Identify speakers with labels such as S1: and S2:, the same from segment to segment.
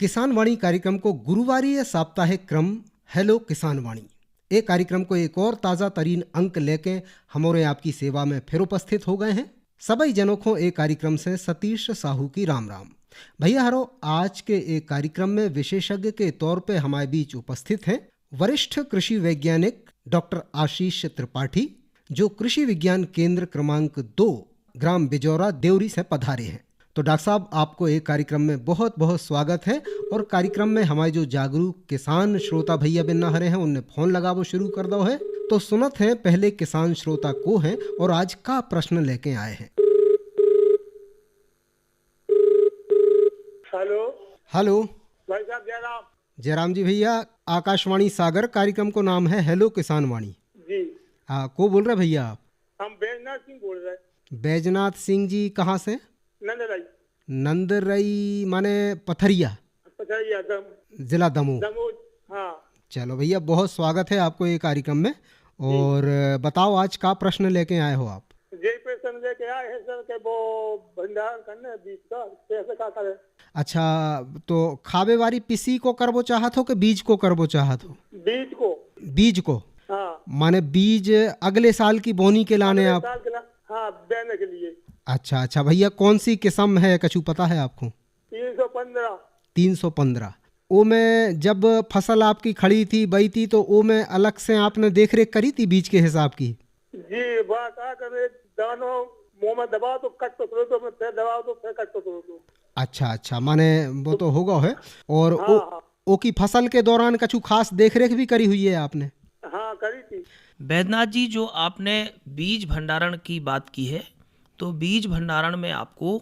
S1: किसान वाणी कार्यक्रम को गुरुवारीय साप्ताहिक क्रम हेलो किसान वाणी ये कार्यक्रम को एक और ताज़ा तरीन अंक लेके हमारे आपकी सेवा में फिर उपस्थित हो गए हैं। सभी जनों को एक कार्यक्रम से सतीश साहू की राम राम। भैया हरो, आज के एक कार्यक्रम में विशेषज्ञ के तौर पे हमारे बीच उपस्थित हैं वरिष्ठ कृषि वैज्ञानिक डॉक्टर आशीष त्रिपाठी, जो कृषि विज्ञान केंद्र क्रमांक 2 ग्राम बिजौरा देवरी से पधारे हैं। तो डॉक्टर साहब, आपको एक कार्यक्रम में बहुत बहुत स्वागत है। और कार्यक्रम में हमारे जो जागरूक किसान श्रोता भैया बिन्ना हरे हैं उनने फोन लगा वो शुरू कर दो है। तो सुनत हैं पहले किसान श्रोता को हैं और आज का प्रश्न लेके आए हैं।
S2: हेलो
S1: हेलो
S2: भाई साहब, जयराम।
S1: जयराम जी भैया, आकाशवाणी सागर कार्यक्रम को नाम है हेलो किसान वाणी
S2: जी,
S1: को बोल रहे भैया आप?
S2: हम बैजनाथ सिंह बोल रहे हैं।
S1: बैजनाथ सिंह जी कहाँ से?
S2: नंदराई।
S1: नंदरई माने पथरिया,
S2: पथरिया
S1: जिला दमोह।
S2: दमोह। हाँ,
S1: चलो भैया, बहुत स्वागत है आपको ये कार्यक्रम में। और बताओ आज का प्रश्न लेके आए हो आप?
S2: जे प्रश्न लेके आए हैं सर के वो भंडारण करने बीज का कैसे का करें।
S1: अच्छा, तो खावे वाली पिसी को करबो चाहत हो कि बीज को करबो चाहत हो?
S2: बीज को।
S1: बीज को?
S2: हाँ,
S1: माने बीज अगले साल की बोनी के लाने आप?
S2: हाँ, देने के लिए।
S1: अच्छा भैया, कौन सी किस्म है कछु पता है आपको?
S2: 315।
S1: 315। ओ में जब फसल आपकी खड़ी थी बई थी तो ओ में अलग से आपने देख रेख करी थी बीज के हिसाब की?
S2: जी, बात आ करे दानों मुंह में दबाओ तो कट तो करो, तो फिर दबाओ तो फिर कट तो करो।
S1: अच्छा, माने वो तो होगा है। और
S2: हाँ,
S1: ओ की फसल के दौरान कछु खास देख रेख भी करी हुई है आपने?
S2: हाँ, करी थी।
S3: बैद्यनाथ जी, जो आपने बीज भंडारण की बात की है, तो बीज भंडारण में आपको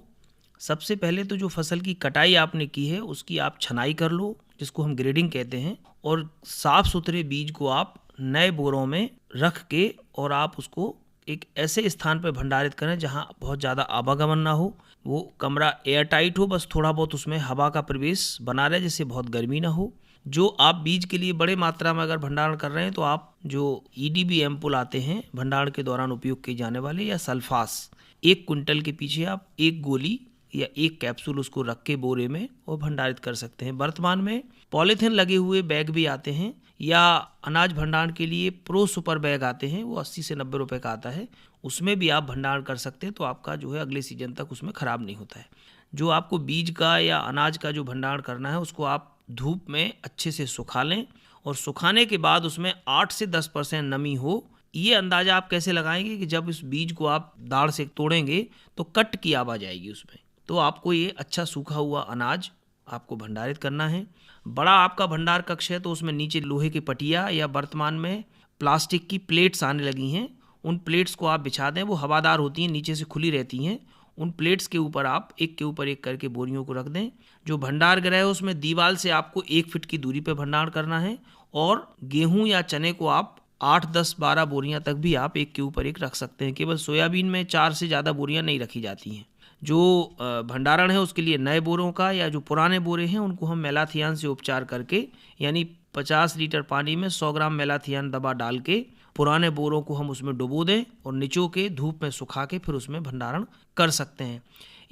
S3: सबसे पहले तो जो फसल की कटाई आपने की है उसकी आप छनाई कर लो, जिसको हम ग्रेडिंग कहते हैं, और साफ सुथरे बीज को आप नए बोरों में रख के और आप उसको एक ऐसे स्थान पर भंडारित करें जहां बहुत ज़्यादा आवागमन ना हो, वो कमरा एयर टाइट हो, बस थोड़ा बहुत उसमें हवा का प्रवेश बना रहे जिससे बहुत गर्मी ना हो। जो आप बीज के लिए बड़े मात्रा में अगर भंडारण कर रहे हैं तो आप जो EDB एम्पुल आते हैं भंडारण के दौरान उपयोग किए जाने वाले, या सल्फास, 1 क्विंटल के पीछे आप 1 गोली या 1 कैप्सूल उसको रख के बोरे में और भंडारित कर सकते हैं। वर्तमान में पॉलीथिन लगे हुए बैग भी आते हैं, या अनाज भंडारण के लिए प्रो सुपर बैग आते हैं, वो 80 से 90 रुपए का आता है, उसमें भी आप भंडारण कर सकते हैं। तो आपका जो है अगले सीजन तक उसमें ख़राब नहीं होता है। जो आपको बीज का या अनाज का जो भंडारण करना है उसको आप धूप में अच्छे से सुखा लें, और सुखाने के बाद उसमें 8 से 10% नमी हो। ये अंदाज़ा आप कैसे लगाएंगे कि जब इस बीज को आप दाढ़ से तोड़ेंगे तो कट की आवाज़ आएगी उसमें। तो आपको ये अच्छा सूखा हुआ अनाज आपको भंडारित करना है। बड़ा आपका भंडार कक्ष है तो उसमें नीचे लोहे की पटिया या वर्तमान में प्लास्टिक की प्लेट्स आने लगी हैं, उन प्लेट्स को आप बिछा दें। वो हवादार होती हैं, नीचे से खुली रहती हैं। उन प्लेट्स के ऊपर आप एक के ऊपर एक करके बोरियों को रख दें। जो भंडार गृह है उसमें दीवार से आपको 1 फीट की दूरी पर भंडारण करना है, और गेहूं या चने को आप 8, 10, 12 बोरियां तक भी आप एक के ऊपर एक रख सकते हैं। केवल सोयाबीन में 4 से ज़्यादा बोरियां नहीं रखी जाती हैं। जो भंडारण है उसके लिए नए बोरों का या जो पुराने बोरे हैं उनको हम मेलाथियान से उपचार करके, यानी 50 लीटर पानी में 100 ग्राम मेलाथियान दवा डाल के पुराने बोरों को हम उसमें डुबो दें और निचो के धूप में सुखा के फिर उसमें भंडारण कर सकते हैं।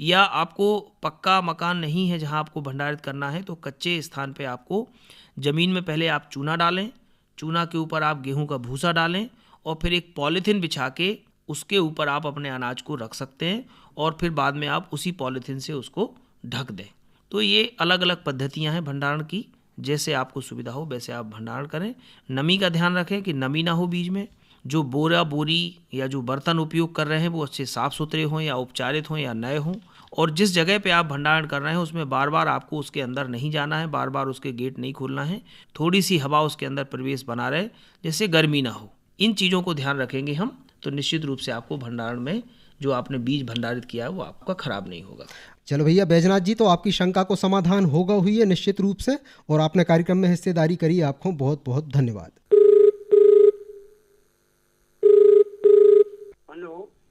S3: या आपको पक्का मकान नहीं है जहां आपको भंडारित करना है, तो कच्चे स्थान पे आपको ज़मीन में पहले आप चूना डालें, चूना के ऊपर आप गेहूं का भूसा डालें, और फिर एक पॉलीथिन बिछा के उसके ऊपर आप अपने अनाज को रख सकते हैं, और फिर बाद में आप उसी पॉलीथिन से उसको ढक दें। तो ये अलग अलग पद्धतियां हैं भंडारण की, जैसे आपको सुविधा हो वैसे आप भंडारण करें। नमी का ध्यान रखें कि नमी ना हो बीज में। जो बोरा बोरी या जो बर्तन उपयोग कर रहे हैं वो अच्छे साफ़ सुथरे हों, या उपचारित हों, या नए हों। और जिस जगह पे आप भंडारण कर रहे हैं उसमें बार बार आपको उसके अंदर नहीं जाना है, बार बार उसके गेट नहीं खोलना है। थोड़ी सी हवा उसके अंदर प्रवेश बना रहे जिससे गर्मी ना हो। इन चीज़ों को ध्यान रखेंगे हम, तो निश्चित रूप से आपको भंडारण में जो आपने बीज भंडारित किया है वो आपका खराब नहीं होगा।
S1: चलो भैया बैजनाथ जी, तो आपकी शंका को समाधान होगा हुई है निश्चित रूप से, और आपने कार्यक्रम में हिस्सेदारी करी, आपको बहुत बहुत धन्यवाद।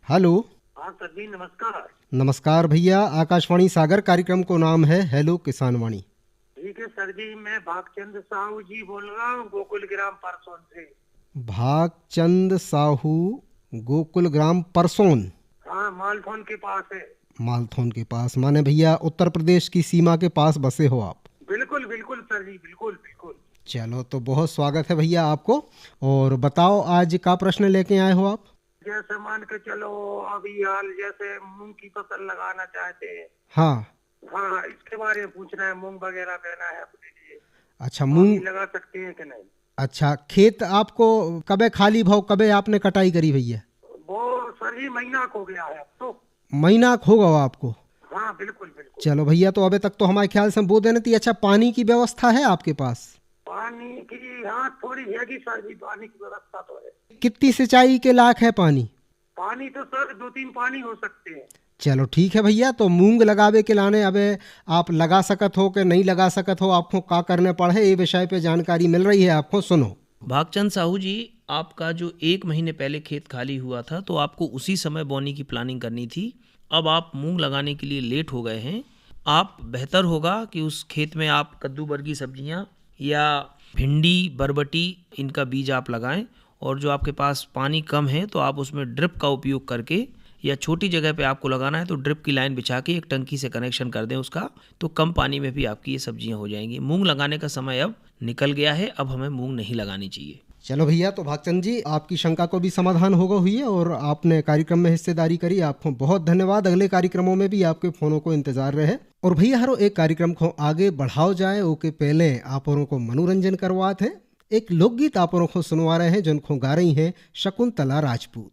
S1: हेलो।
S2: हाँ सर जी, नमस्कार।
S1: नमस्कार भैया, आकाशवाणी सागर कार्यक्रम को नाम है हेलो किसान वाणी।
S2: ठीक है सर जी, मैं भागचंद साहू जी बोल रहा हूँ, गोकुल ग्राम परसोन से।
S1: भागचंद साहू, गोकुल ग्राम परसोन?
S2: हाँ, मालथोन के पास है।
S1: मालथोन के पास, माने भैया उत्तर प्रदेश की सीमा के पास बसे हो आप?
S2: बिल्कुल सर जी, बिल्कुल बिल्कुल।
S1: चलो, तो बहुत स्वागत है भैया आपको। और बताओ आज का प्रश्न लेके आए हो आप?
S2: जैसे मान के चलो अभी हाल जैसे मूंग की फसल लगाना चाहते हैं।
S1: हाँ।
S2: हाँ, इसके बारे में पूछना है, मूंग वगैरह करना है अपने लिए,
S1: अच्छा,
S2: तो अभी
S1: मूंग।
S2: लगा सकते हैं कि नहीं?
S1: अच्छा, खेत आपको कबे खाली भाव कबे आपने कटाई करी भैया?
S2: वो सर जी महीना को गया है अब तो।
S1: महीना होगा आपको?
S2: हाँ बिल्कुल बिल्कुल।
S1: चलो भैया, तो अबे तक तो हमारे ख्याल से हम बो देने थी। अच्छा, पानी की व्यवस्था है आपके पास?
S2: पानी की हाँ थोड़ी हैगी सर जी, पानी की व्यवस्था तो है।
S1: कितनी सिंचाई के लायक है पानी?
S2: पानी तो सर 2-3 पानी हो सकते हैं।
S1: चलो ठीक है भैया, तो मूंग लगावे के लाने अबे आप लगा सकत हो कि नहीं लगा सकत हो, आपको का करने पड़े ये विषय पे जानकारी मिल रही है आपको, सुनो।
S3: भागचंद साहू जी, आपका जो 1 महीने पहले खेत खाली हुआ था तो आपको उसी समय बोनी की प्लानिंग करनी थी। अब आप मूंग लगाने के लिए लेट हो गए हैं। आप बेहतर होगा कि उस खेत में आप कद्दू वर्गीय सब्जियां या भिंडी, बरबटी, इनका बीज आप लगाएं। और जो आपके पास पानी कम है तो आप उसमें ड्रिप का उपयोग करके, या छोटी जगह पे आपको लगाना है तो ड्रिप की लाइन बिछा के एक टंकी से कनेक्शन कर दें उसका, तो कम पानी में भी आपकी ये सब्जियां हो जाएंगी। मूंग लगाने का समय अब निकल गया है, अब हमें मूंग नहीं लगानी चाहिए।
S1: चलो भैया, तो भागचंद जी आपकी शंका को भी समाधान होगा हुई है और आपने कार्यक्रम में हिस्सेदारी करी, आपको बहुत धन्यवाद। अगले कार्यक्रमों में भी आपके फोनों को इंतजार रहे। और भैया हरो एक कार्यक्रम को आगे बढ़ाओ जाए ओके पहले आप औरों को मनोरंजन करवाते हैं। एक लोकगीत आप औरों को सुनवा रहे हैं जिनको गा रही हैं शकुंतला राजपूत।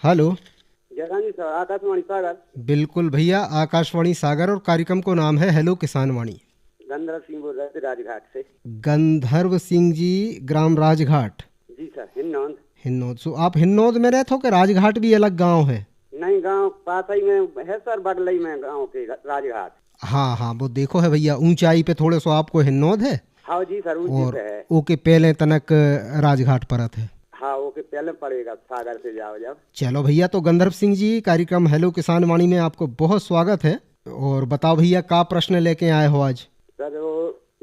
S1: हेलो।
S2: जयराम जी सर, आकाशवाणी सागर।
S1: बिल्कुल भैया, आकाशवाणी सागर और कार्यक्रम को नाम है हेलो किसान वाणी।
S2: गंधर्व सिंह बोल रहे थे राजघाट से।
S1: गंधर्व सिंह जी, ग्राम राजघाट।
S2: जी सर, हिन्नौद।
S1: हिन्नौद। सो आप हिन्नौद में रहते हो कि राजघाट भी अलग गांव है?
S2: नहीं, गांव पास ही में है सर, बगलई में गांव के राजघाट।
S1: हाँ हाँ, वो देखो है भैया, ऊंचाई पे थोड़े सो आपको हिन्नौद है
S2: हाँ जी सर, ऊंची
S1: और
S2: पे है।
S1: ओके पहले तनक राजघाट परत है।
S2: हाँ, वो के पहले पड़ेगा सागर से जाओ जब।
S1: चलो भैया, तो गंधर्व सिंह जी, कार्यक्रम हेलो किसान वाणी में आपको बहुत स्वागत है। और बताओ भैया, का प्रश्न लेके आए हो आज?
S2: सर वो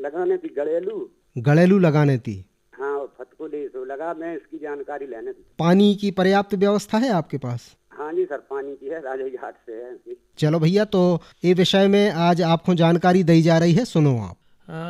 S2: लगाने थी घरेलू।
S1: गड़ेलू लगाने थी।
S2: हाँ, वो फतकुली तो लगा, मैं इसकी जानकारी लेने थी।
S1: पानी की पर्याप्त व्यवस्था है आपके पास?
S2: हाँ जी सर, पानी की है, राजा घाट से है।
S1: चलो भैया, तो ये विषय में आज आपको जानकारी दी जा रही है, सुनो आप।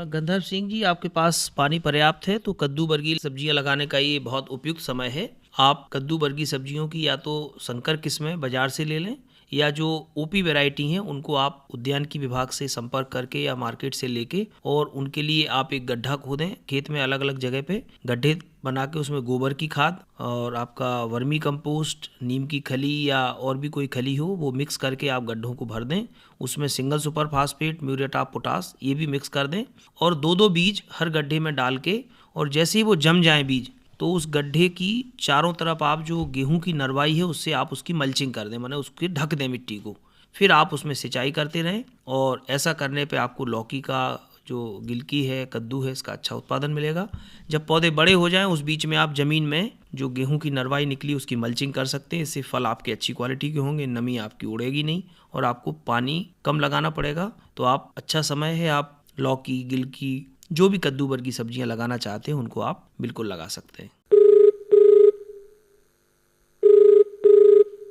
S3: गंधर्व सिंह जी, आपके पास पानी पर्याप्त है तो कद्दू बरगी सब्जियां लगाने का ये बहुत उपयुक्त समय है। आप कद्दू बरगी सब्जियों की या तो संकर किस्में बाजार से ले लें, या जो ओपी वैरायटी हैं उनको आप उद्यान की विभाग से संपर्क करके या मार्केट से लेके, और उनके लिए आप एक गड्ढा खोदें खेत में, अलग अलग जगह पे गड्ढे बना के उसमें गोबर की खाद और आपका वर्मी कंपोस्ट, नीम की खली या और भी कोई खली हो वो मिक्स करके आप गड्ढों को भर दें। उसमें single super phosphate, muriate of potash ये भी मिक्स कर दें, और 2-2 बीज हर गड्ढे में डाल के, और जैसे ही वो जम जाए बीज तो उस गड्ढे की चारों तरफ आप जो गेहूं की नरवाई है उससे आप उसकी मल्चिंग कर दें, माने उसके ढक दें मिट्टी को। फिर आप उसमें सिंचाई करते रहें, और ऐसा करने पे आपको लौकी का जो गिलकी है, कद्दू है, इसका अच्छा उत्पादन मिलेगा। जब पौधे बड़े हो जाएं उस बीच में आप ज़मीन में जो गेहूं की नरवाई निकली उसकी मल्चिंग कर सकते हैं। इससे फल आपके अच्छी क्वालिटी के होंगे, नमी आपकी उड़ेगी नहीं, और आपको पानी कम लगाना पड़ेगा। तो आप अच्छा समय है, आप लौकी, गिलकी, जो भी कद्दू वर्गी सब्जियां लगाना चाहते हैं उनको आप बिल्कुल लगा सकते हैं।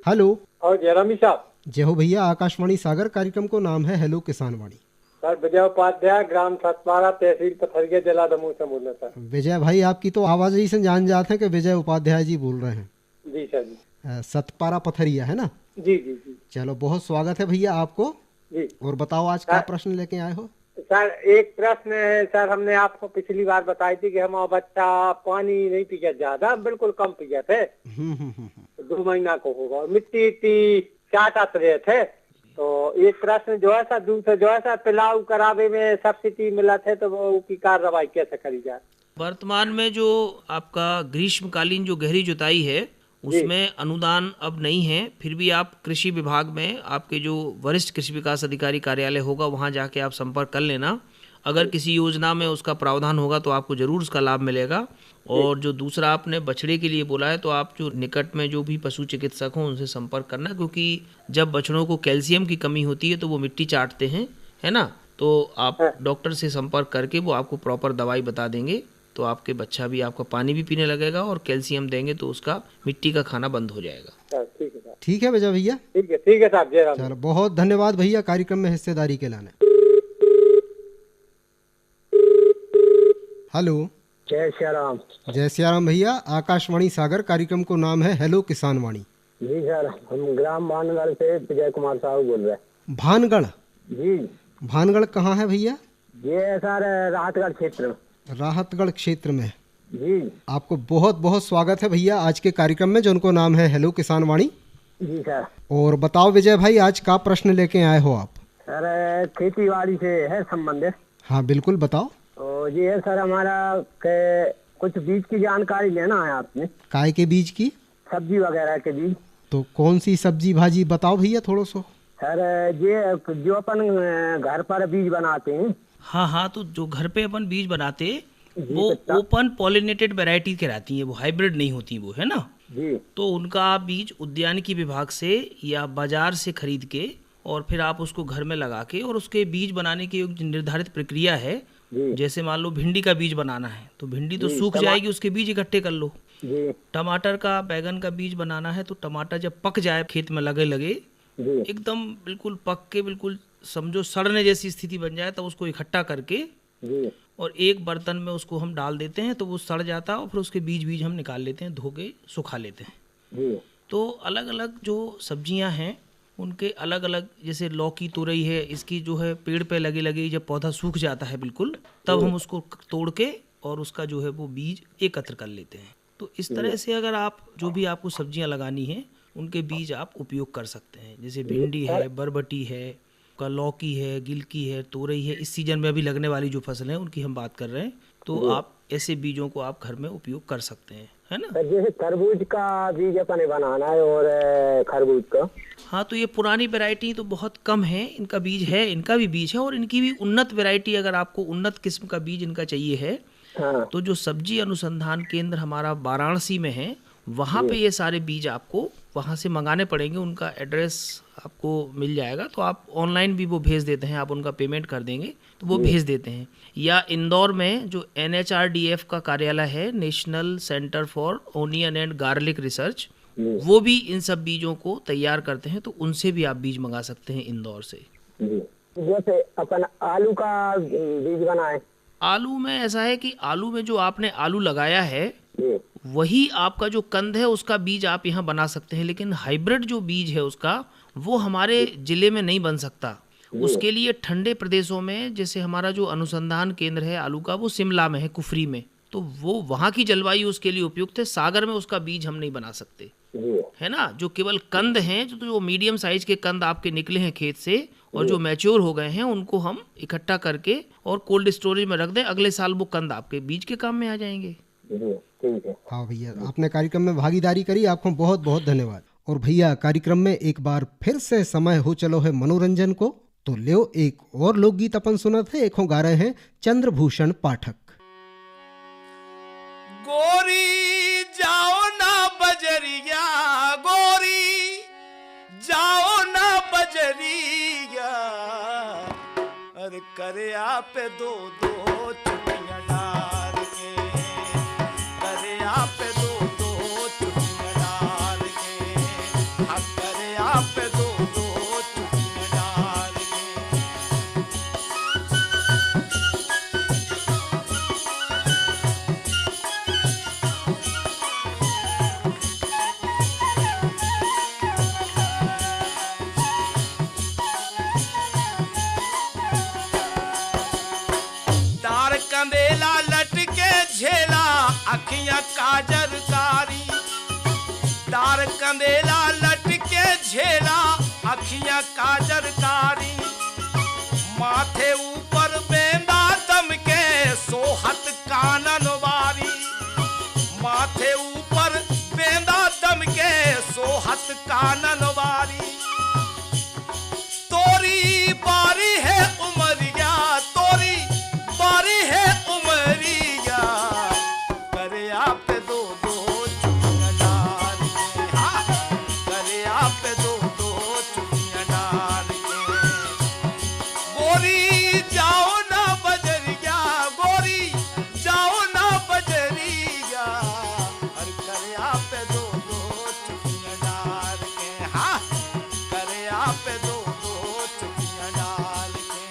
S1: हेलो।
S2: और जयरामी साहब।
S1: जय हो भैया, आकाशवाणी सागर, कार्यक्रम को नाम है हेलो किसान वाणी।
S2: सर विजय उपाध्याय, ग्राम सतपाड़ा, तहसील पथरिया, जिला दमोह से बोल रहे सर।
S1: विजय भाई, आपकी तो आवाज ही से जान जाते हैं कि विजय उपाध्याय जी बोल रहे हैं।
S2: जी सर जी।
S1: सतपारा पथरिया है ना?
S2: जी जी जी।
S1: चलो, बहुत स्वागत है भैया आपको।
S2: जी।
S1: और बताओ आज क्या प्रश्न लेके आए हो?
S2: सर एक प्रश्न है सर, हमने आपको पिछली बार बताई थी कि हमारा बच्चा पानी नहीं पिया, ज्यादा बिल्कुल कम पिया थे। 2 महीना को होगा, और मिट्टी इतनी चाटत रहे थे। तो एक प्रश्न जो है सर, दूसरा जो है सर, पिलाऊ करावे में सब्सिडी मिला थे, तो वो की कार्रवाई कैसे करी जाए?
S3: वर्तमान में जो आपका ग्रीष्मकालीन जो गहरी जुताई है उसमें अनुदान अब नहीं है। फिर भी आप कृषि विभाग में आपके जो वरिष्ठ कृषि विकास अधिकारी कार्यालय होगा वहां जाके आप संपर्क कर लेना। अगर किसी योजना में उसका प्रावधान होगा तो आपको जरूर उसका लाभ मिलेगा। और जो दूसरा आपने बछड़े के लिए बोला है, तो आप जो निकट में जो भी पशु चिकित्सक हों उनसे संपर्क करना, क्योंकि जब बछड़ों को कैल्शियम की कमी होती है तो वो मिट्टी चाटते हैं, है ना? तो आप डॉक्टर से संपर्क करके वो आपको प्रॉपर दवाई बता देंगे, तो आपके बच्चा भी आपका पानी भी पीने लगेगा, और कैल्शियम देंगे तो उसका मिट्टी का खाना बंद हो जाएगा।
S2: ठीक है सर।
S1: ठीक है विजय भैया।
S2: ठीक है साहब, जय राम।
S1: चलो, बहुत धन्यवाद भैया कार्यक्रम में हिस्सेदारी के लाने। हेलो।
S2: जय श्री राम।
S1: जय सिया राम भैया, आकाशवाणी सागर, कार्यक्रम को नाम है हेलो किसान वाणी।
S2: जी सर, हम ग्राम भानगढ़ से विजय कुमार साहब बोल रहे हैं।
S1: भानगढ़?
S2: जी।
S1: भानगढ़ कहाँ है भैया?
S2: ये सर राहतगढ़ क्षेत्र में।
S1: राहतगढ़ क्षेत्र में।
S2: जी।
S1: आपको बहुत बहुत स्वागत है भैया आज के कार्यक्रम में, जिनको नाम है हेलो किसान वाणी।
S2: जी सर।
S1: और बताओ विजय भाई, आज का प्रश्न लेके आए हो आप?
S2: सर खेती बाड़ी से है संबंधित।
S1: हाँ बिल्कुल, बताओ।
S2: तो ये है सर, हमारा के कुछ बीज की जानकारी लेना है आपने।
S1: काय के बीज की?
S2: सब्जी वगैरह के बीज।
S1: तो कौन सी सब्जी भाजी बताओ भैया थोड़ा सो।
S2: सर ये जो अपन घर पर बीज बनाते हैं।
S3: हाँ हाँ, तो जो घर पे अपन बीज बनाते वो ओपन पॉलिनेटेड वैरायटी कहलाती है, वो हाइब्रिड नहीं होती वो, है ना?
S2: जी।
S3: तो उनका बीज उद्यान की विभाग से या बाजार से खरीद के, और फिर आप उसको घर में लगा के, और उसके बीज बनाने की एक निर्धारित प्रक्रिया है। जैसे मान लो भिंडी का बीज बनाना है तो भिंडी तो सूख जाएगी, उसके बीज इकट्ठे कर लो। टमाटर का, बैगन का बीज बनाना है तो टमाटर जब पक जाए, खेत में लगे लगे एकदम बिल्कुल पक के, बिल्कुल समझो सड़ने जैसी स्थिति बन जाए, तो उसको इकट्ठा करके और एक बर्तन में उसको हम डाल देते हैं, तो वो सड़ जाता है, और फिर उसके बीज हम निकाल लेते हैं, धो के सुखा लेते हैं। तो अलग अलग जो सब्जियां हैं उनके अलग अलग, जैसे लौकी, तुरई है, इसकी जो है पेड़ पे लगे लगे जब पौधा सूख जाता है बिल्कुल, तब हम उसको तोड़ के और उसका जो है वो बीज एकत्र कर लेते हैं। तो इस तरह से अगर आप जो भी आपको सब्जियां लगानी हैं उनके बीज आप उपयोग कर सकते हैं। जैसे भिंडी है, बरबटी है, का लौकी है, गिलकी है, तोरई है, इस सीजन में अभी लगने वाली जो फसल है उनकी हम बात कर रहे हैं, तो आप ऐसे बीजों को आप घर में उपयोग कर सकते हैं, है ना?
S2: जैसे तरबूज का बीज अपने बनाना है और खरबूज का।
S3: हाँ, तो ये पुरानी वैरायटी तो बहुत कम है, इनका बीज है, इनका भी बीज है, और इनकी भी उन्नत वैरायटी, अगर आपको उन्नत किस्म का बीज इनका चाहिए है
S2: हाँ
S3: तो जो सब्जी अनुसंधान केंद्र हमारा वाराणसी में है, वहाँ पे ये सारे बीज आपको वहाँ से मंगाने पड़ेंगे। उनका एड्रेस आपको मिल जाएगा, तो आप ऑनलाइन भी वो भेज देते हैं, आप उनका पेमेंट कर देंगे तो वो भेज देते हैं। या इंदौर में जो NHRDF का कार्यालय है, national centre for onion and garlic research, वो भी इन सब बीजों को तैयार करते हैं, तो उनसे भी आप बीज मंगा सकते हैं इंदौर से।
S2: जैसे अपन आलू का बीज बनाए,
S3: आलू में ऐसा है कि आलू में जो आपने आलू लगाया है वही आपका जो कंद है उसका बीज आप यहाँ बना सकते हैं, लेकिन हाइब्रिड जो बीज है उसका वो हमारे जिले में नहीं बन सकता। उसके लिए ठंडे प्रदेशों में, जैसे हमारा जो अनुसंधान केंद्र है आलू का वो शिमला में है, कुफरी में, तो वो वहाँ की जलवायु उसके लिए उपयुक्त है। सागर में उसका बीज हम नहीं बना सकते, है ना। जो केवल कंद हैं, जो मीडियम साइज के कंद आपके निकले हैं खेत से और जो मैच्योर हो गए हैं, उनको हम इकट्ठा करके और कोल्ड स्टोरेज में रख दें, अगले साल वो कंद आपके बीज के काम में आ जाएंगे।
S2: ठीक है।
S1: हाँ भैया, आपने कार्यक्रम में भागीदारी करी, आपको बहुत बहुत धन्यवाद। और भैया, कार्यक्रम में एक बार फिर से समय हो चलो है मनोरंजन को, तो ले एक और लोकगीत अपन सुनत है। एक गा रहे हैं चंद्रभूषण पाठक।
S4: गोरी जाओ ना बजरिया, गोरी जाओ ना बजरिया, अरे करे आप दो दो चुटिया डाल के, करे आप दो दो चुटिया डाल के, करे आप दो दो चुटिया डाल के। कंदेला लटके झेला, अखियां काजर कारी, दार कंदेला लटके झेला, अखियां काजर कारी, माथे ऊपर बेंदा दम के सोहत कानन वारी, माथे ऊपर बेंदा दम के सोहत कानन वारी, तोरी बारी है उमरिया, तोरी बारी है उमरिया, करे आप दो दो चुनिया डाल के, हाँ करे आप दो दो चुनिया डाल के। गोरी जाओ ना बजरिया, गोरी जाओ ना बजरिया, अरे करे आप दो दो चुनिया डाल के, हाँ करे आप दो दो चुनिया डाल के।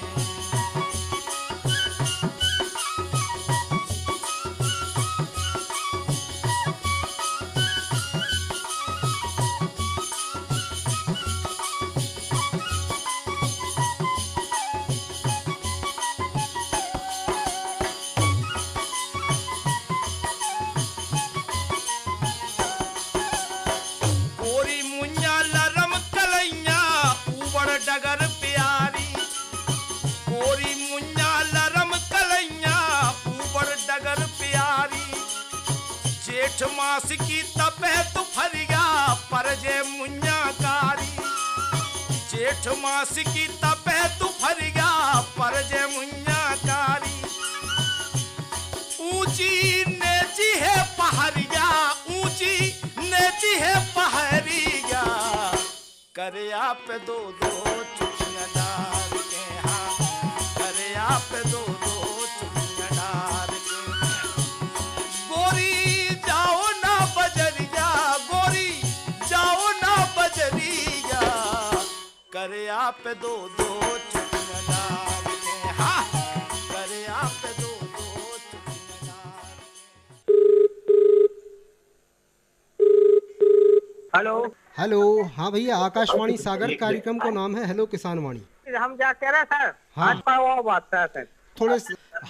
S4: गोरी मुन्या लरम कलैया, ऊबड़ डगर प्यारी, गोरी मुन्या लरम कलैया, ऊबड़ डगर प्यारी, जेठ मास की तपे तो फरिया, पर जे मुन्या कारी, जेठ मास की तपे तो फरिया, पर जे मुन्या कारी, ऊंची नेची है पहाड़िया, ऊंची नेची है पहाड़िया, करे आप दो दो चुनिया डाल के, हाँ करे आप दो दो चुनिया डाल के। गोरी जाओ ना बजरिया, गोरी जाओ ना बजरिया, करे आप दो दो चुनिया डाल के, हाँ करे आप दो दो चुनिया डाल के।
S2: हेलो
S1: हेलो, हाँ भैया, आकाशवाणी सागर कार्यक्रम को नाम है हेलो किसान वाणी।
S2: हम क्या कह रहे हैं सर,
S1: हाँ।
S2: आज पर वो बात है सर।
S1: थोड़े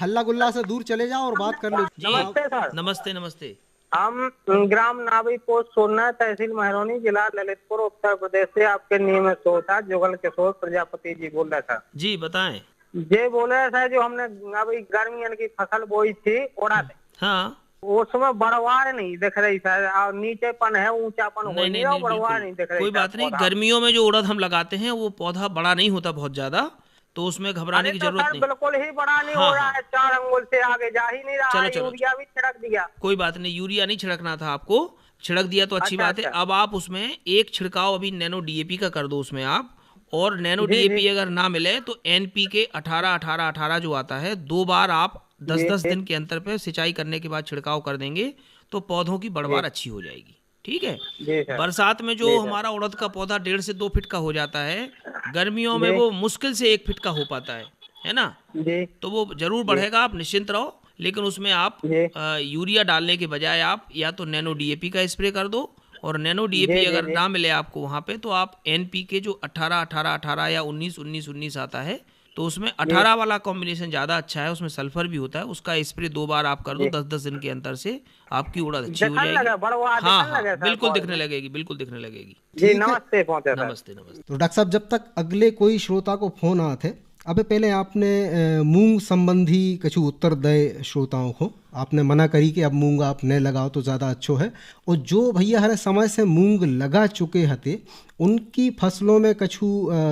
S1: हल्ला गुल्ला से दूर चले जाओ और बात कर लो।
S3: जी
S2: नमस्ते सर।
S3: नमस्ते नमस्ते।
S2: हम ग्राम नावी पोस्ट सोना, तहसील महरौनी, जिला ललितपुर, उत्तर प्रदेश से आपके नियमित श्रोता जुगल किशोर प्रजापति जी बोल रहे सर।
S3: जी बताएं।
S2: ये बोल रहे सर, जो हमने अभी गर्मियों की फसल बोई थी ओड़ा में,
S3: हाँ
S2: उसमें बढ़वार नहीं दिख रही सर, और नीचेपन है, ऊंचापन हो
S3: नहीं
S2: नहीं
S3: नहीं
S2: रहा,
S3: नहीं,
S2: बढ़वार नहीं दिख
S3: बिल्कुल
S2: रही
S3: कोई
S2: सर
S3: बात नहीं।
S2: पौधा।
S3: गर्मियों में जो उड़द हम लगाते हैं वो पौधा बड़ा नहीं होता बहुत ज्यादा, तो उसमें घबराने
S2: अरे
S3: की
S2: तो
S3: जरूरत
S2: सर
S3: नहीं।
S2: बिल्कुल ही बड़ा नहीं
S3: हाँ
S2: हो रहा
S3: हाँ,
S2: है, 4 अंगुल से आगे जा ही नहीं रहा
S3: चलो
S2: है,
S3: चलो
S2: यूरिया भी छिड़क दिया।
S3: कोई बात नहीं, यूरिया नहीं छिड़कना था आपको, छिड़क दिया तो अच्छी
S2: अच्छा
S3: बात है।
S2: अच्छा।
S3: अब आप उसमें एक छिड़काव अभी नैनो डीएपी का कर दो उसमें आप, और नैनो
S2: जी जी
S3: डीएपी अगर ना मिले तो एनपीके 18-18-18 जो आता है, 2 बार आप 10-10
S2: जी
S3: दिन के अंतर पे सिंचाई करने के बाद छिड़काव कर देंगे तो पौधों की
S2: जी
S3: बढ़वार अच्छी हो जाएगी। ठीक है।
S2: जी सर।
S3: बरसात में जो
S2: जी सर।
S3: हमारा उड़द का पौधा 1.5 से 2 फीट का हो जाता है, गर्मियों में
S2: जी
S3: वो मुश्किल से 1 फीट का हो पाता है ना।
S2: जी
S3: तो वो जरूर
S2: जी
S3: बढ़ेगा, आप निश्चिंत रहो। लेकिन उसमें आप
S2: जी
S3: यूरिया डालने के बजाय आप या तो नैनो डीएपी का स्प्रे कर दो, और नैनो
S2: जी
S3: डीएपी
S2: जी
S3: अगर
S2: जी
S3: ना मिले आपको वहाँ पे तो आप एनपीके जो 18-18-18 या 19-19-19 आता है, तो उसमें 18 वाला कॉम्बिनेशन ज़्यादा अच्छा है, उसमें सल्फर भी होता है, उसका स्प्रे 2 बार आप कर दो
S2: जी
S3: 10-10 दिन के अंतर से, आपकी उड़द अच्छी हो
S2: दिखने
S3: जाएगी।
S2: लगे, बढ़वा
S3: हाँ
S2: दिखने
S3: हाँ,
S2: लगे सर
S3: बिल्कुल
S2: पौधे
S3: दिखने
S2: में।
S3: लगेगी, बिल्कुल दिखने लगेगी।
S2: जी
S1: ठीक है।
S2: नमस्ते पहुंचे सर।
S3: नमस्ते नमस्ते।
S1: तो डॉक्टर साहब, जब तक अगले कोई श्रोता को फोन आते, अबे पहले आपने मूंग संबंधी कछु उत्तर दे श्रोताओं को। आपने मना करी कि अब मूंग आप न लगाओ तो ज़्यादा अच्छो है, और जो भैया हरे समय से मूंग लगा चुके हते उनकी फसलों में कछु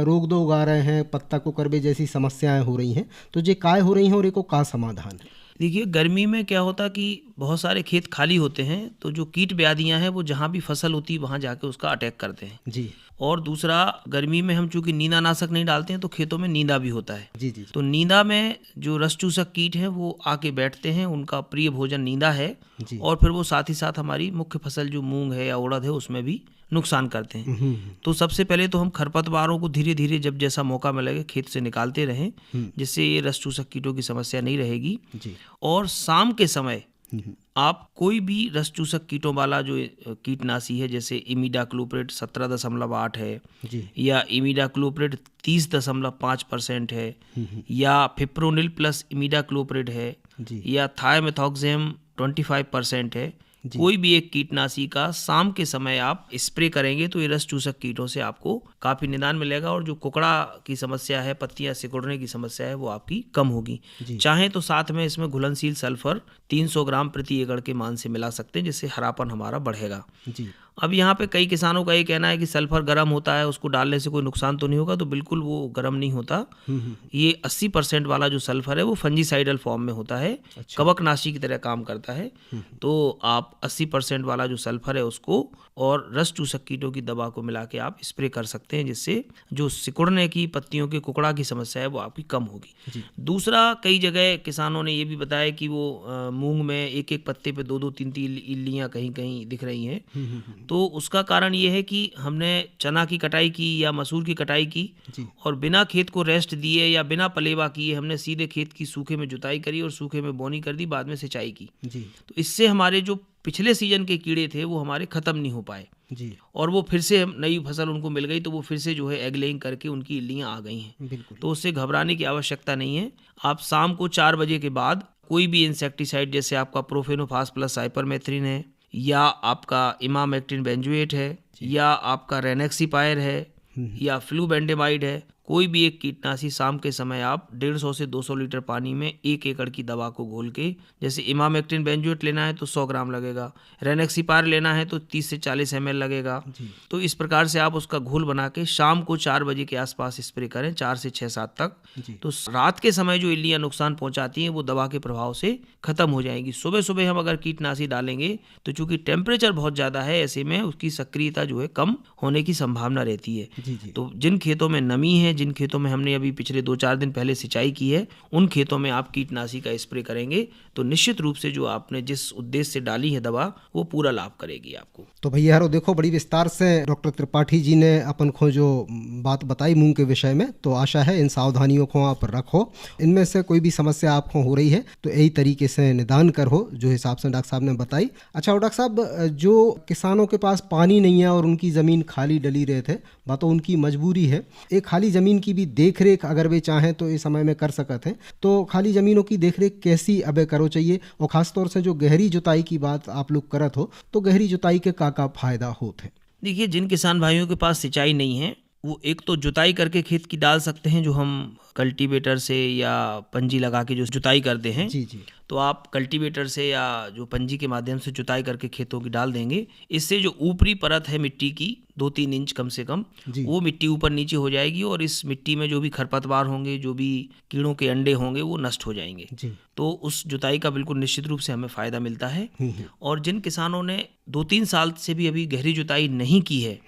S1: रोग दो आ रहे हैं, पत्ता को करबे जैसी समस्याएं हो रही हैं, तो ये काय हो रही हैं और इनको का समाधान है?
S3: देखिए, गर्मी में क्या होता कि बहुत सारे खेत खाली होते हैं, तो जो कीट व्याधियां हैं वो जहाँ भी फसल होती है वहाँ जाके उसका अटैक करते हैं।
S1: जी
S3: और दूसरा, गर्मी में हम चूंकि नींदानाशक नहीं डालते हैं तो खेतों में नींदा भी होता है।
S1: जी जी
S3: तो नींदा में जो रस चूसक कीट हैं वो आके बैठते हैं, उनका प्रिय भोजन नींदा है,
S1: जी।
S3: और फिर वो साथ ही साथ हमारी मुख्य फसल जो मूंग है या उड़द है उसमें भी नुकसान करते हैं। तो सबसे पहले तो हम खरपतवारों को धीरे धीरे जब जैसा मौका मिलेगा खेत से निकालते रहें, जिससे ये रस चूसक कीटों की समस्या नहीं रहेगी।
S1: जी
S3: और शाम के समय आप कोई भी रस चूसक कीटों वाला जो कीटनाशी है, जैसे इमिडाक्लोप्रिड 17.8 है, जी, या इमिडाक्लोप्रिड 30.5% है, या फिप्रोनिल प्लस इमिडाक्लोप्रिड है,
S1: जी,
S3: या थायमेथॉक्सेम 25% है, कोई भी एक कीटनाशी का शाम के समय आप स्प्रे करेंगे तो ये रस चूसक कीटों से आपको काफ़ी निदान मिलेगा, और जो कुकड़ा की समस्या है, पत्तियां सिकुड़ने की समस्या है, वो आपकी कम होगी। चाहे तो साथ में इसमें घुलनशील सल्फर 300 ग्राम प्रति एकड़ के मान से मिला सकते हैं, जिससे हरापन हमारा बढ़ेगा।
S1: जी।
S3: अब यहाँ पे कई किसानों का ये कहना है कि सल्फर गर्म होता है, उसको डालने से कोई नुकसान तो नहीं होगा, तो बिल्कुल वो गर्म नहीं होता। ये 80% वाला जो सल्फर है वो फंजीसाइडल फॉर्म में होता है, कवकनाशी की तरह काम करता है। तो आप 80% वाला जो सल्फर है उसको और रस चूसक कीटों की दवा को मिला के आप स्प्रे कर सकते हैं, जिससे जो सिकुड़ने की, पत्तियों के कुकड़ा की समस्या है वो आपकी कम होगी। दूसरा, कई जगह किसानों ने ये भी बताया कि वो मूंग में एक एक पत्ते पे 2-2 3-3 इल्लियाँ कहीं कहीं दिख रही हैं। तो उसका कारण ये है कि हमने चना की कटाई की या मसूर की कटाई की, और बिना खेत को रेस्ट दिए या बिना पलेवा किए हमने सीधे खेत की सूखे में जुताई करी और सूखे में बोनी कर दी, बाद में सिंचाई की। तो इससे हमारे जो पिछले सीजन के कीड़े थे वो हमारे खत्म नहीं हो पाए
S1: जी,
S3: और वो फिर से नई फसल उनको मिल गई, तो वो फिर से जो है एग लेइंग करके उनकी इल्लियाँ आ गई हैं।
S1: बिल्कुल।
S3: तो उससे घबराने की आवश्यकता नहीं है। आप शाम को 4 बजे के बाद कोई भी इंसेक्टिसाइड, जैसे आपका प्रोफेनोफास प्लस साइपरमेथ्रिन है, या आपका इमामेक्टिन बेंजोएट है, या आपका रेनेक्सिपायर है, या फ्लूबेंडेमाइड है, कोई भी एक कीटनाशी शाम के समय आप 150 से 200 लीटर पानी में 1 एकड़ की दवा को घोल के, जैसे इमामेक्टिन बेंजोएट लेना है तो 100 ग्राम लगेगा, रेनेक्सिपायर लेना है तो 30 से 40 ml लगेगा। तो इस प्रकार से आप उसका घोल बना के शाम को 4 बजे के आसपास स्प्रे करें, 4 से 6-7 तक। तो रात के समय जो इल्लियाँ नुकसान पहुंचाती हैं वो दवा के प्रभाव से खत्म हो जाएंगी। सुबह सुबह हम अगर कीटनाशी डालेंगे तो चूंकि टेम्परेचर बहुत ज़्यादा है, ऐसे में उसकी सक्रियता जो है कम होने की संभावना रहती है। तो जिन खेतों में नमी है, जिन खेतों में हमने अभी पिछले 2-4 दिन पहले सिंचाई की है, उन खेतों में आप कीटनाशी का स्प्रे करेंगे तो निश्चित रूप से जो आपने जिस उद्देश्य से डाली है दवा वो पूरा लाभ करेगी आपको।
S1: तो भैया यारो देखो, बड़ी विस्तार से डॉक्टर त्रिपाठी जी ने अपन को जो बात बताई मूंग के विषय में, तो आशा है इन सावधानियों को आप रखो। इनमें से कोई भी समस्या आपको हो रही है तो यही तरीके से निदान करो जो हिसाब से डॉक्टर साहब ने बताई। अच्छा डॉक्टर साहब, जो किसानों के पास पानी नहीं है और उनकी ज़मीन खाली डली रहे थे, बातों उनकी मजबूरी है, एक खाली ज़मीन की भी देख रेख अगर वे चाहें तो इस समय में कर सकते हैं, तो खाली ज़मीनों की देख रेख कैसी अबे करो चाहिए? और ख़ासतौर से जो गहरी जुताई की बात आप लोग करत हो, तो गहरी जुताई के का फायदा होते हैं?
S3: देखिए, जिन किसान भाइयों के पास सिंचाई नहीं है वो एक तो जुताई करके खेत की डाल सकते हैं, जो हम कल्टीवेटर से या पंजी लगा के जो जुताई करते हैं,
S1: जी जी
S3: तो आप कल्टीवेटर से या जो पंजी के माध्यम से जुताई करके खेतों की डाल देंगे, इससे जो ऊपरी परत है मिट्टी की 2-3 इंच कम से कम,
S1: जी।
S3: वो मिट्टी ऊपर नीचे हो जाएगी और इस मिट्टी में जो भी खरपतवार होंगे, जो भी कीड़ों के अंडे होंगे, वो नष्ट हो जाएंगे।
S1: जी।
S3: तो उस जुताई का बिल्कुल निश्चित रूप से हमें फ़ायदा मिलता है। और जिन किसानों ने 2-3 साल से भी अभी गहरी जुताई नहीं की है,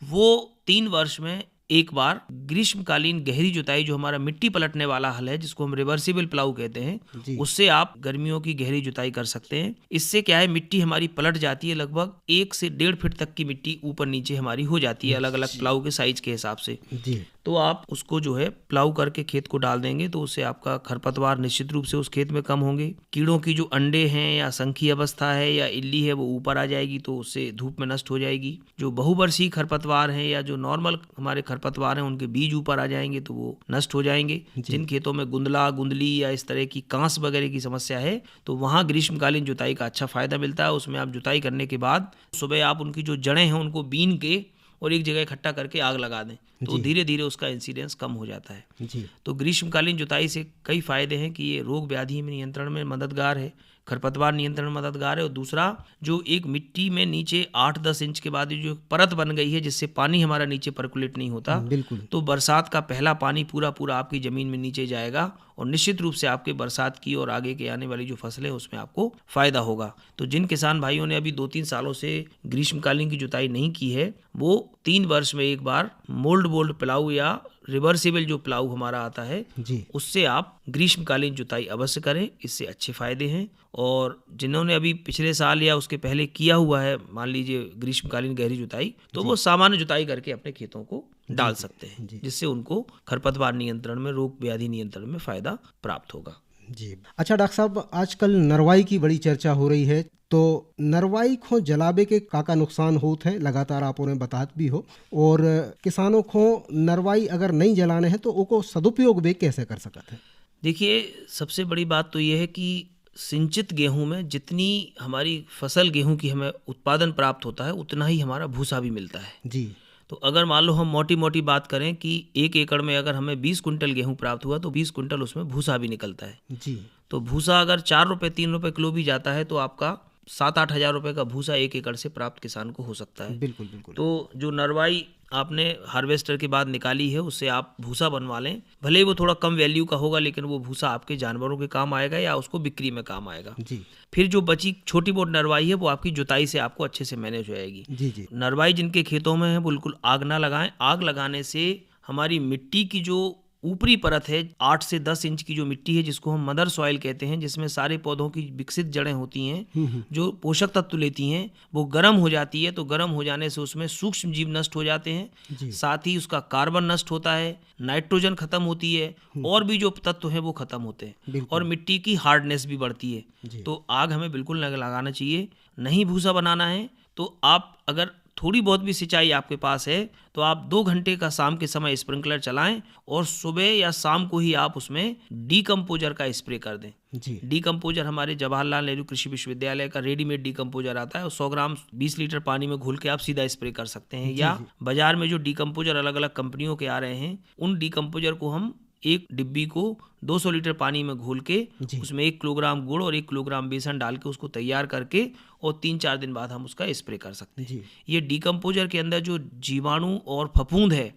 S3: वो 3 वर्ष में एक बार ग्रीष्मकालीन गहरी जुताई, जो हमारा मिट्टी पलटने वाला हल है, जिसको हम रिवर्सिबल प्लाऊ कहते हैं, उससे आप गर्मियों की गहरी जुताई कर सकते हैं। इससे क्या है, मिट्टी हमारी पलट जाती है, लगभग 1 से 1.5 फीट तक की मिट्टी ऊपर नीचे हमारी हो जाती है, अलग अलग प्लाऊ के साइज के हिसाब से।
S1: जी।
S3: तो आप उसको जो है प्लाऊ करके खेत को डाल देंगे, तो उससे आपका खरपतवार निश्चित रूप से उस खेत में कम होंगे। कीड़ों की जो अंडे हैं या संखी अवस्था है या इल्ली है, वो ऊपर आ जाएगी, तो उससे धूप में नष्ट हो जाएगी। जो बहुवर्षीय खरपतवार हैं या जो नॉर्मल हमारे खरपतवार हैं, उनके बीज ऊपर आ जाएंगे, तो वो नष्ट हो जाएंगे। जिन खेतों में गुंदला, गुंदली या इस तरह की कांस वगैरह की समस्या है, तो वहाँ ग्रीष्मकालीन जुताई का अच्छा फायदा मिलता है। उसमें आप जुताई करने के बाद सुबह आप उनकी जो जड़ें हैं उनको बीन के और एक जगह इकट्ठा करके आग लगा दें, तो धीरे धीरे उसका इंसिडेंस कम हो जाता है।
S1: जी।
S3: तो ग्रीष्मकालीन जुताई से कई फायदे हैं कि ये रोग व्याधि में नियंत्रण में मददगार है, खरपतवार नियंत्रण में मददगार है। और दूसरा, जो एक मिट्टी में नीचे 8-10 इंच के बाद जो परत बन गई है, जिससे पानी हमारा नीचे पर्कुलेट नहीं होता,
S1: बिल्कुल,
S3: तो बरसात का पहला पानी पूरा पूरा आपकी ज़मीन में नीचे जाएगा और निश्चित रूप से आपके बरसात की और आगे के आने वाली जो फसलें उसमें आपको फ़ायदा होगा। तो जिन किसान भाइयों ने अभी 2-3 सालों से ग्रीष्मकालीन की जुताई नहीं की है, वो 3 वर्ष में एक बार मोल्ड बोल्ड प्लाऊ या रिवर्सिबल जो प्लाऊ हमारा आता है,
S1: जी।
S3: उससे आप ग्रीष्मकालीन जुताई अवश्य करें, इससे अच्छे फायदे हैं। और जिन्होंने अभी पिछले साल या उसके पहले किया हुआ है, मान लीजिए ग्रीष्मकालीन गहरी जुताई, तो वो सामान्य जुताई करके अपने खेतों को डाल सकते हैं, जिससे उनको खरपतवार नियंत्रण में, रोग व्याधि नियंत्रण में फायदा प्राप्त होगा।
S1: जी। अच्छा डॉक्टर साहब, आजकल नरवाई की बड़ी चर्चा हो रही है, तो नरवाई को जलाबे के काका नुकसान होते हैं, लगातार आप उन्हें बताते भी हो, और किसानों को नरवाई अगर नहीं जलाने हैं तो उनको सदुपयोग वे कैसे कर सकते हैं?
S3: देखिए, सबसे बड़ी बात तो ये है कि सिंचित गेहूं में जितनी हमारी फसल गेहूं की हमें उत्पादन प्राप्त होता है, उतना ही हमारा भूसा भी मिलता है।
S1: जी।
S3: तो अगर मान लो हम मोटी मोटी बात करें कि 1 एकड़ में अगर हमें 20 कुंटल गेहूं प्राप्त हुआ, तो 20 कुंटल उसमें भूसा भी निकलता है।
S1: जी।
S3: तो भूसा अगर 4 रुपये 3 रुपये किलो भी जाता है, तो आपका 7-8 हज़ार रुपये का भूसा 1 एकड़ से प्राप्त किसान को हो सकता है।
S1: बिल्कुल बिल्कुल।
S3: तो जो नरवाई आपने हार्वेस्टर के बाद निकाली है, उससे आप भूसा बनवा लें। भले ही वो थोड़ा कम वैल्यू का होगा, लेकिन वो भूसा आपके जानवरों के काम आएगा या उसको बिक्री में काम आएगा।
S1: जी।
S3: फिर जो बची छोटी बहुत नरवाई है, वो आपकी जुताई से आपको अच्छे से मैनेज हो जाएगी।
S1: जी जी।
S3: नरवाई जिनके खेतों में है, बिल्कुल आग ना लगाएं। आग लगाने से हमारी मिट्टी की जो ऊपरी परत है, 8 से 10 इंच की जो मिट्टी है, जिसको हम मदर सॉइल कहते हैं, जिसमें सारे पौधों की विकसित जड़ें होती हैं, जो पोषक तत्व लेती हैं, वो गर्म हो जाती है। तो गर्म हो जाने से उसमें सूक्ष्म जीव नष्ट हो जाते हैं, साथ ही उसका कार्बन नष्ट होता है, नाइट्रोजन खत्म होती है, और भी जो तत्व हैं वो खत्म होते हैं, और मिट्टी की हार्डनेस भी बढ़ती है। तो आग हमें बिल्कुल न लगाना चाहिए। नहीं भूसा बनाना है तो आप अगर थोड़ी बहुत भी सिंचाई आपके पास है, तो आप 2 घंटे का शाम के समय स्प्रिंकलर चलाएं और सुबह या शाम को ही आप उसमें डीकम्पोजर का स्प्रे कर दें।
S1: जी।
S3: डीकम्पोजर हमारे जवाहरलाल नेहरू कृषि विश्वविद्यालय का रेडीमेड डीकम्पोजर आता है, और 100 ग्राम 20 लीटर पानी में घोल के आप सीधा स्प्रे कर सकते हैं। या बाजार में जो डीकम्पोजर अलग अलग कंपनियों के आ रहे हैं, उन डीकम्पोजर को हम एक डिब्बी को 200 लीटर पानी में घोल के उसमें 1 किलोग्राम गुड़ और 1 किलोग्राम बेसन डाल के उसको तैयार करके और 3-4 दिन बाद हम उसका स्प्रे कर सकते हैं। ये डीकम्पोजर के अंदर जो जीवाणु और फफूंद है,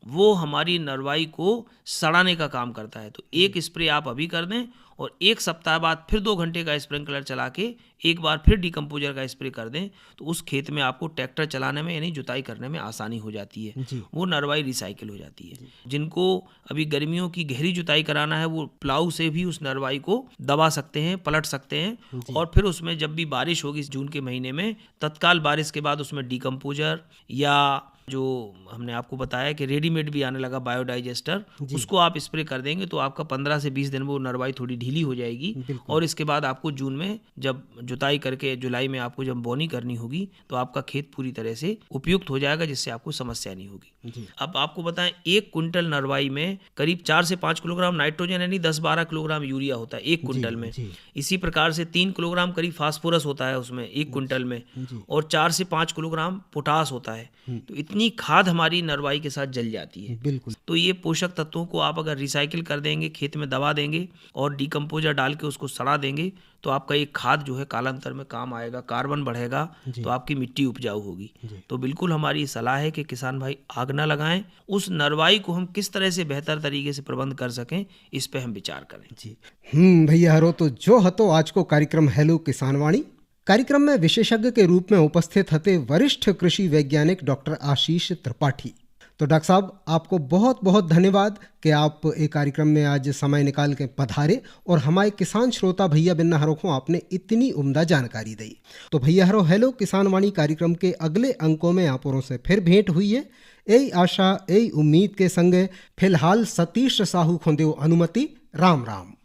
S3: वो हमारी नरवाई को सड़ाने का काम करता है। तो एक स्प्रे आप अभी कर दें और 1 सप्ताह बाद फिर 2 घंटे का स्प्रिंकलर चला के एक बार फिर डीकम्पोजर का स्प्रे कर दें, तो उस खेत में आपको ट्रैक्टर चलाने में यानी जुताई करने में आसानी हो जाती है। वो नरवाई रिसाइकिल हो जाती है। जिनको अभी गर्मियों की गहरी जुताई कराना है, वो प्लाऊ से भी उस नरवाई को दबा सकते हैं, पलट सकते हैं, और फिर उसमें जब भी बारिश होगी जून के महीने में, तत्काल बारिश के बाद उसमें डीकम्पोजर या जो हमने आपको बताया कि रेडीमेड भी आने लगा बायोडाइजेस्टर, उसको आप स्प्रे कर देंगे तो आपका 15 से 20 दिन में वो नरवाई थोड़ी ढीली हो जाएगी। और इसके बाद आपको जून में जब जुताई करके जुलाई में आपको जब बोनी करनी होगी, तो आपका खेत पूरी तरह से उपयुक्त हो जाएगा, जिससे आपको समस्या नहीं होगी। अब आपको बताएं, 1 कुंटल नरवाई में करीब 4 से 5 किलोग्राम नाइट्रोजन यानी 10-12 किलोग्राम यूरिया होता है 1 कुंटल में। इसी प्रकार से 3 किलोग्राम करीब फास्फोरस होता है उसमें 1 कुंटल में, और 4 से 5 किलोग्राम पोटास होता है। तो इतना इतनी खाद हमारी नरवाई के साथ जल जाती है।
S1: बिल्कुल।
S3: तो ये पोषक तत्वों को आप अगर रिसाइकिल कर देंगे, खेत में दबा देंगे और डिकम्पोजर डाल के उसको सड़ा देंगे, तो आपका ये खाद जो है कालांतर में काम आएगा, कार्बन बढ़ेगा, तो आपकी मिट्टी उपजाऊ होगी। तो बिल्कुल हमारी सलाह है कि किसान भाई आग न लगाएं, उस नरवाई को हम किस तरह से बेहतर तरीके से प्रबंध कर सकें, इस पे हम विचार करें।
S1: जी भैया हरो, तो जो हतो आज को कार्यक्रम हेलो किसानवाणी। कार्यक्रम में विशेषज्ञ के रूप में उपस्थित हते वरिष्ठ कृषि वैज्ञानिक डॉक्टर आशीष त्रिपाठी। तो डॉक्टर साहब, आपको बहुत बहुत धन्यवाद कि आप एक कार्यक्रम में आज समय निकाल के पधारे और हमारे किसान श्रोता भैया बिन्ना हरों को आपने इतनी उम्दा जानकारी दी। तो भैया हरो, हेलो किसानवाणी कार्यक्रम के अगले अंकों में आप औरों से फिर भेंट हुई है। यही आशा, यही उम्मीद के संग फिलहाल सतीश साहू खोंदेव अनुमति। राम राम।